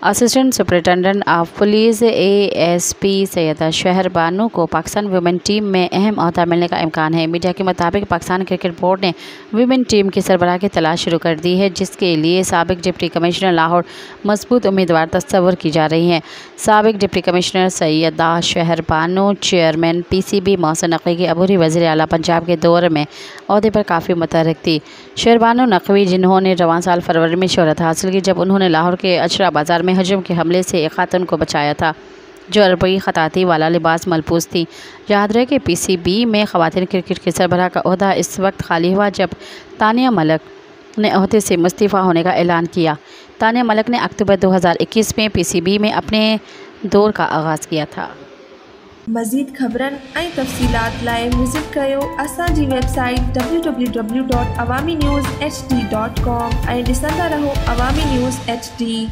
Assistant superintendent of police ASP Syeda Shahar Bano को Pakistan women team में अहम ओहदा मिलने का इम्कान है। मीडिया के मुताबिक पाकिस्तान क्रिकेट बोर्ड ने वुमेन टीम की सरबराह की तलाश शुरू कर दी है, जिसके लिए साबिक डिप्टी कमिश्नर लाहौर मजबूत उम्मीदवार तस्वर की जा रही हैं। साबिक deputy commissioner Syeda Shahar Bano chairman PCB Mohsin Naqvi की अबूरी वज़ीर आला पंजाब के दौर में ओहदे पर काफ़ी मुतहर्रिक थी। शहर बानो नकवी, जिन्होंने रवां साल फरवरी में शोहरत हासिल की जब उन्होंने लाहौर के अचरा बाज़ार में हजम के हमले से एक खातून को बचाया था जो अरबी खताती वाला लिबास मलबूस थी। याद रहे कि PCB में ख़वातीन क्रिकेट के सरबराह का ओहदा इस वक्त खाली हुआ जब तानिया मलिक ने ओहदे से मुस्तीफ़ा होने का ऐलान किया। तानिया मलिक ने अक्टूबर 2021 में PCB में अपने दौर का आगाज़ किया था। मज़ीद ख़बरन ऐं तफ़सीलात लाइ विज़िट कयो असांजी वेबसाइट www.awamiNewsHD.com ऐं ॾिसंदा रहो अवामी न्यूज़ HD।